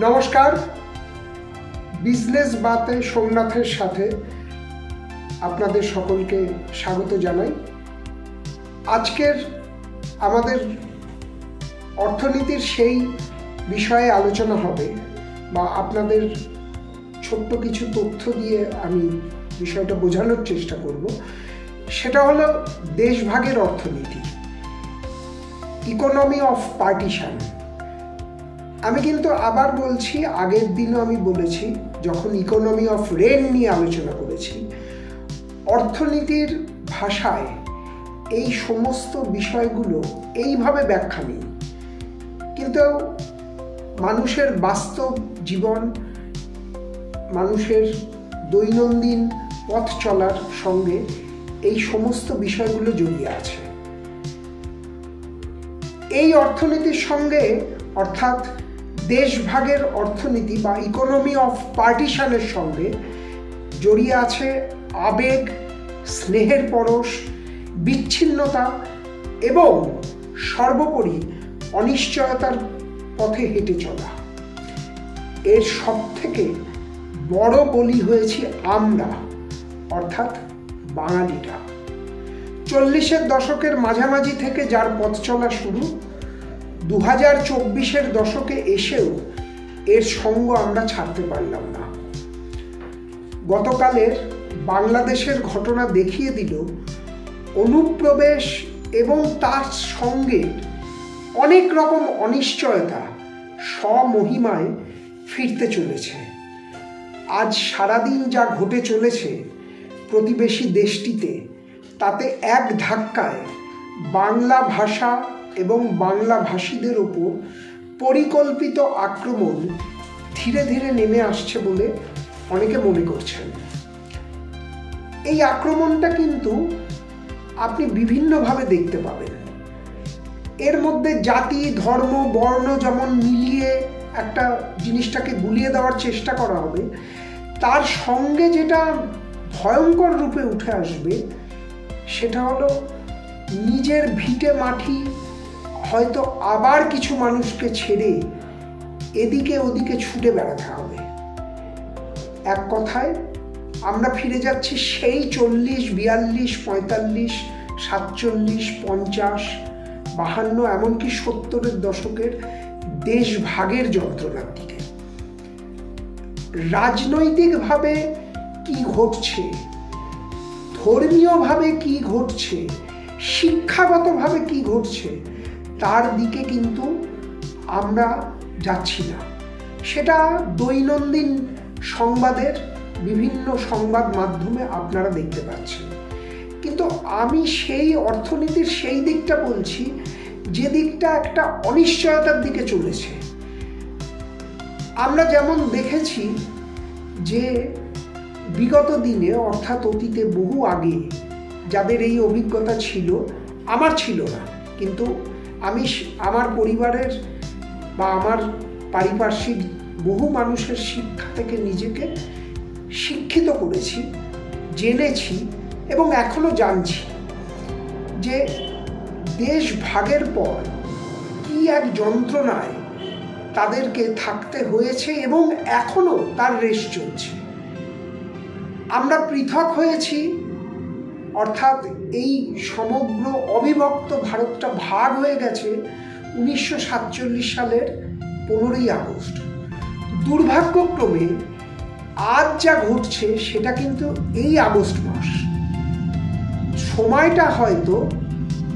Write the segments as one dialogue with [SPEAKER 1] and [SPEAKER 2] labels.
[SPEAKER 1] নমস্কার, বিজনেস বাতে সোমনাথের সাথে আপনাদের সকলকে স্বাগত জানাই। আজকের আমাদের অর্থনীতির সেই বিষয়ে আলোচনা হবে বা আপনাদের ছোট্ট কিছু তথ্য দিয়ে আমি বিষয়টা বোঝানোর চেষ্টা করব। সেটা হলো দেশভাগের অর্থনীতি, ইকোনমি অফ পার্টিশন। আমি কিন্তু আবার বলছি, আগের দিনও আমি বলেছি যখন ইকোনমি অফ রেন্ট নিয়ে আলোচনা করেছি, অর্থনীতির ভাষায় এই সমস্ত বিষয়গুলো এইভাবে ব্যাখ্যা নেই, কিন্তু মানুষের বাস্তব জীবন, মানুষের দৈনন্দিন পথ চলার সঙ্গে এই সমস্ত বিষয়গুলো জড়িয়ে আছে। এই অর্থনীতির সঙ্গে, অর্থাৎ দেশভাগের অর্থনীতি বা ইকোনমি অফ পার্টিশনের সঙ্গে জড়িয়ে আছে আবেগ, স্নেহের পরশ, বিচ্ছিন্নতা এবং সর্বোপরি অনিশ্চয়তার পথে হেঁটে চলা। এর সবথেকে বড় বলি হয়েছি আমরা, অর্থাৎ বাঙালিরা। 40-এর দশকের মাঝামাঝি থেকে যার পথ চলা শুরু, 2024-এর দশকে এসেও এর সঙ্গ আমরা ছাড়তে পারলাম না। গতকালের বাংলাদেশের ঘটনা দেখিয়ে দিল অনুপ্রবেশ এবং তার সঙ্গে অনেক রকম অনিশ্চয়তা স্বমহিমায় ফিরতে চলেছে। আজ সারাদিন যা ঘটে চলেছে প্রতিবেশী দেশটিতে, তাতে এক ধাক্কায় বাংলা ভাষা এবং বাংলাভাষীদের ওপর পরিকল্পিত আক্রমণ ধীরে ধীরে নেমে আসছে বলে অনেকে মনে করছেন। এই আক্রমণটা কিন্তু আপনি বিভিন্নভাবে দেখতে পাবেন। এর মধ্যে জাতি, ধর্ম, বর্ণ যেমন মিলিয়ে একটা জিনিসটাকে গুলিয়ে দেওয়ার চেষ্টা করা হবে, তার সঙ্গে যেটা ভয়ঙ্কর রূপে উঠে আসবে সেটা হলো নিজের ভিটে মাটি হয়তো আবার কিছু মানুষকে ছেড়ে এদিকে ওদিকে ছুটে বেড়াতে হবে। এক কথায় আমরা ফিরে যাচ্ছি সেই 40, 42, 45, 47, 50, 52, এমনকি 70-এর দশকের দেশভাগের যন্ত্রণার দিকে। রাজনৈতিকভাবে কি ঘটছে, ধর্মীয়ভাবে কি ঘটছে, শিক্ষাগতভাবে কি ঘটছে, তার দিকে কিন্তু আমরা যাচ্ছি না। সেটা দৈনন্দিন সংবাদের বিভিন্ন সংবাদ মাধ্যমে আপনারা দেখতে পাচ্ছেন। কিন্তু আমি সেই অর্থনীতির সেই দিকটা বলছি যে দিকটা একটা অনিশ্চয়তার দিকে চলেছে। আমরা যেমন দেখেছি যে বিগত দিনে, অর্থাৎ অতীতে বহু আগে যাদের এই অভিজ্ঞতা ছিল, আমার ছিল না, কিন্তু আমি আমার পরিবারের বা আমার পারিপার্শ্বিক বহু মানুষের শিক্ষা থেকে নিজেকে শিক্ষিত করেছি, জেনেছি এবং এখনো জানছি যে দেশ ভাগের পর কি এক যন্ত্রণায় তাদেরকে থাকতে হয়েছে এবং এখনো তার রেশ চলছে। আমরা পৃথক হয়েছি, অর্থাৎ এই সমগ্র অবিভক্ত ভারতটা ভাগ হয়ে গেছে 1947 সালের 15ই আগস্ট। দুর্ভাগ্যক্রমে আজ যা ঘটছে সেটা কিন্তু এই আগস্ট মাস। সময়টা হয়তো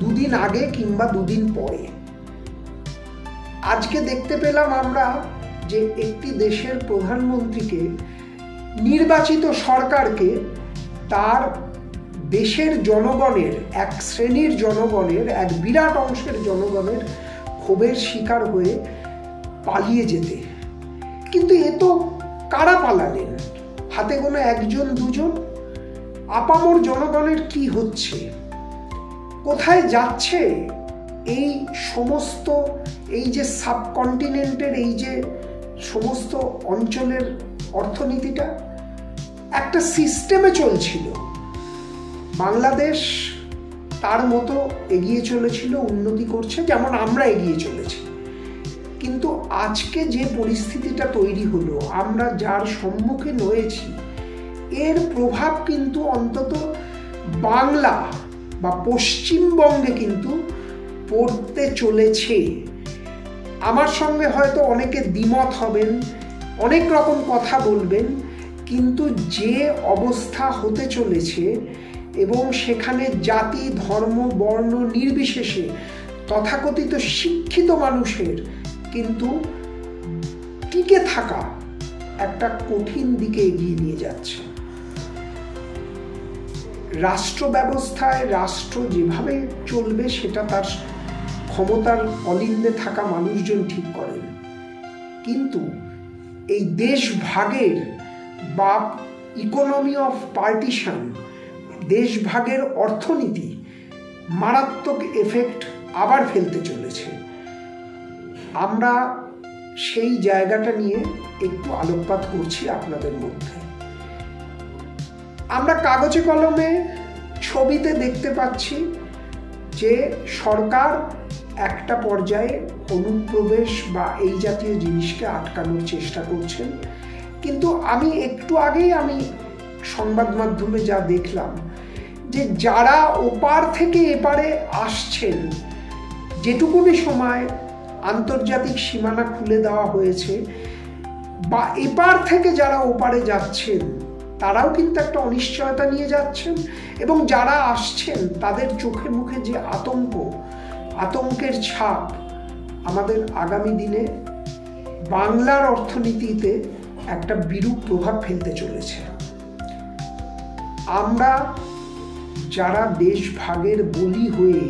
[SPEAKER 1] দুদিন আগে কিংবা দুদিন পরে। আজকে দেখতে পেলাম আমরা যে একটি দেশের প্রধানমন্ত্রীকে, নির্বাচিত সরকারকে তার দেশের জনগণের, এক শ্রেণীর জনগণের, এক বিরাট অংশের জনগণের ক্ষোভের শিকার হয়ে পালিয়ে যেতে। কিন্তু এ তো কারা পালালেন? হাতে গোনা 1জন 2জন। আপামর জনগণের কি হচ্ছে, কোথায় যাচ্ছে এই সমস্ত, এই যে সাবকন্টিনেন্টের এই যে সমস্ত অঞ্চলের অর্থনীতিটা একটা সিস্টেমে চলছিল। বাংলাদেশ তার মতো এগিয়ে চলেছিল, উন্নতি করছে, যেমন আমরা এগিয়ে চলেছি। কিন্তু আজকে যে পরিস্থিতিটা তৈরি হলো, আমরা যার সম্মুখীন হয়েছি, এর প্রভাব কিন্তু অন্তত বাংলা বা পশ্চিমবঙ্গে কিন্তু পড়তে চলেছে। আমার সঙ্গে হয়তো অনেকে দ্বিমত হবেন, অনেক রকম কথা বলবেন, কিন্তু যে অবস্থা হতে চলেছে এবং সেখানে জাতি, ধর্ম, বর্ণ নির্বিশেষে তথাকথিত শিক্ষিত মানুষের কিন্তু টিকে থাকা একটা কঠিন দিকে এগিয়ে নিয়ে যাচ্ছে। রাষ্ট্র ব্যবস্থায় রাষ্ট্র যেভাবে চলবে সেটা তার ক্ষমতার অলিন্দে থাকা মানুষজন ঠিক করেন, কিন্তু এই দেশ ভাগের বা ইকোনমি অফ পার্টিশন, দেশ ভাগের অর্থনীতি মারাত্মক এফেক্ট আবার ফেলতে চলেছে। আমরা সেই জায়গাটা নিয়ে একটু আলোকপাত করছি আপনাদের মধ্যে। আমরা কাগজে কলমে ছবিতে দেখতে পাচ্ছি যে সরকার একটা পর্যায়ে অনুপ্রবেশ বা এই জাতীয় জিনিসকে আটকানোর চেষ্টা করছেন, কিন্তু আমি একটু আগেই সংবাদ মাধ্যমে যা দেখলাম যে যারা ওপার থেকে এপারে আসছেন, যেটুকুনি সময় আন্তর্জাতিক সীমানা খুলে দেওয়া হয়েছে, বা এপার থেকে যারা ওপারে যাচ্ছেন তারাও কিন্তু একটা অনিশ্চয়তা নিয়ে যাচ্ছেন, এবং যারা আসছেন তাদের চোখে মুখে যে আতঙ্কের ছাপ আমাদের আগামী দিনে বাংলার অর্থনীতিতে একটা বিরূপ প্রভাব ফেলতে চলেছে। আমরা যারা দেশ ভাগের বলি হয়ে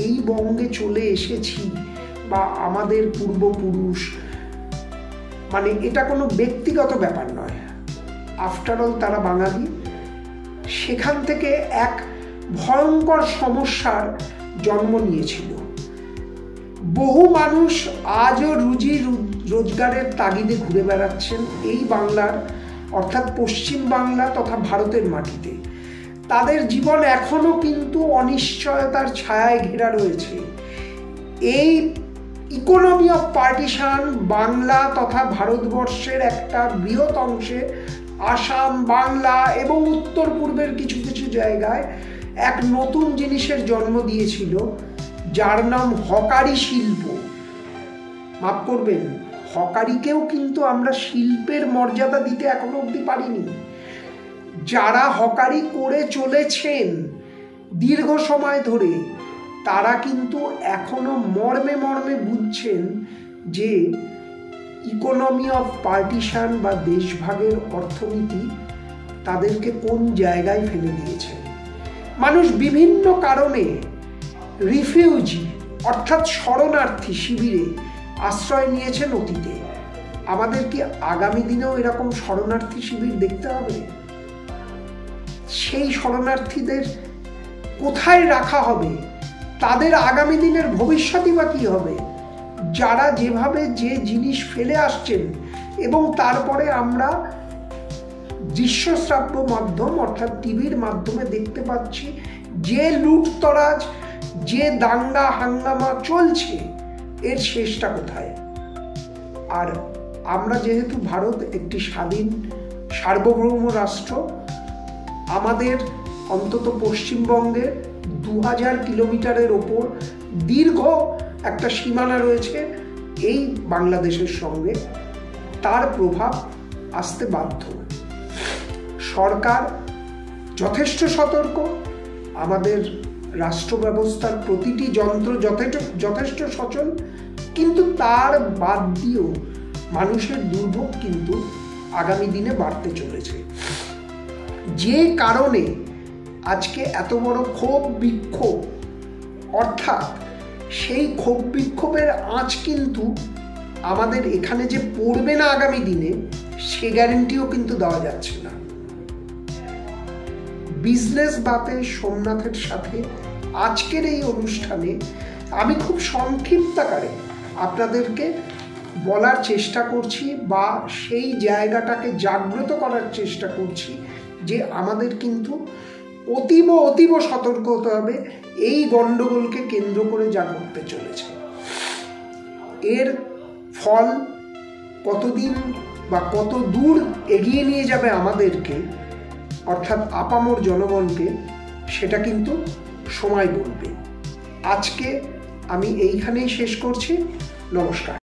[SPEAKER 1] এই বঙ্গে চলে এসেছি, বা আমাদের পূর্বপুরুষ, মানে এটা কোনো ব্যক্তিগত ব্যাপার নয়, আফটারঅল তারা বাঙালি, সেখান থেকে এক ভয়ঙ্কর সমস্যার জন্ম নিয়েছিল। বহু মানুষ আজও রুজি রোজগারের তাগিদে ঘুরে বেড়াচ্ছেন এই বাংলার, অর্থাৎ পশ্চিম বাংলা তথা ভারতের মাটিতে। তাদের জীবন এখনো কিন্তু অনিশ্চয়তার ছায়ায় ঘেরা রয়েছে। এই ইকোনমি অফ পার্টিশন বাংলা তথা ভারতবর্ষের একটা বৃহৎ অংশে, আসাম, বাংলা এবং উত্তর পূর্বের কিছু কিছু জায়গায় এক নতুন জিনিসের জন্ম দিয়েছিল, যার নাম হকারি শিল্প। মাফ করবেন, হকারিকেও কিন্তু আমরা শিল্পের মর্যাদা দিতে এখনো অবধি পারিনি। যারা হকারি করে চলেছেন দীর্ঘ সময় ধরে, তারা কিন্তু এখনো মর্মে মর্মে বুঝছেন যে ইকোনমি অফ পার্টিশন বা দেশভাগের অর্থনীতি তাদেরকে কোন জায়গায় ফেলে দিয়েছে। মানুষ বিভিন্ন কারণে রিফিউজি অর্থাৎ শরণার্থী শিবিরে আশ্রয় নিয়েছেন অতীতে। আমাদের কি আগামী দিনেও এরকম শরণার্থী শিবির দেখতে হবে? সেই শরণার্থীদের কোথায় রাখা হবে? তাদের আগামী দিনের ভবিষ্যৎই বা কী হবে? যারা যেভাবে যে জিনিস ফেলে আসছেন, এবং তারপরে আমরা দৃশ্যশ্রাব্য মাধ্যম অর্থাৎ টিভির মাধ্যমে দেখতে পাচ্ছি যে লুটতরাজ, যে দাঙ্গা হাঙ্গামা চলছে, এর শেষটা কোথায়? আর আমরা যেহেতু ভারত একটি স্বাধীন সার্বভৌম রাষ্ট্র, আমাদের অন্তত পশ্চিমবঙ্গে 2000 কিলোমিটারের ওপর দীর্ঘ একটা সীমানা রয়েছে এই বাংলাদেশের সঙ্গে, তার প্রভাব আসতে বাধ্য। সরকার যথেষ্ট সতর্ক, আমাদের রাষ্ট্র ব্যবস্থার প্রতিটি যন্ত্র যথেষ্ট সচল, কিন্তু তার বাদ দিয়েও মানুষের দুর্ভোগ কিন্তু আগামী দিনে বাড়তে চলেছে। যে কারণে আজকে এত বড় ক্ষোভ বিক্ষোভ, অর্থাৎ সেই ক্ষোভ বিক্ষোভের আঁচ কিন্তু আমাদের এখানে যে পড়বে না আগামী দিনে, সে গ্যারেন্টিও কিন্তু দেওয়া যাচ্ছে না। বিজনেস বাতে সোমনাথের সাথে আজকের এই অনুষ্ঠানে আমি খুব সংক্ষিপ্ত আকারে আপনাদেরকে বলার চেষ্টা করছি, বা সেই জায়গাটাকে জাগ্রত করার চেষ্টা করছি যে আমাদের কিন্তু অতীব সতর্ক হতে হবে এই গণ্ডগোলকে কেন্দ্র করে যা করতে চলেছে। এর ফল কতদিন বা কত দূর এগিয়ে নিয়ে যাবে আমাদেরকে, অর্থাৎ আপামর জনগণকে, সেটা কিন্তু সময় বলবে। আজকে আমি এইখানেই শেষ করছি। নমস্কার।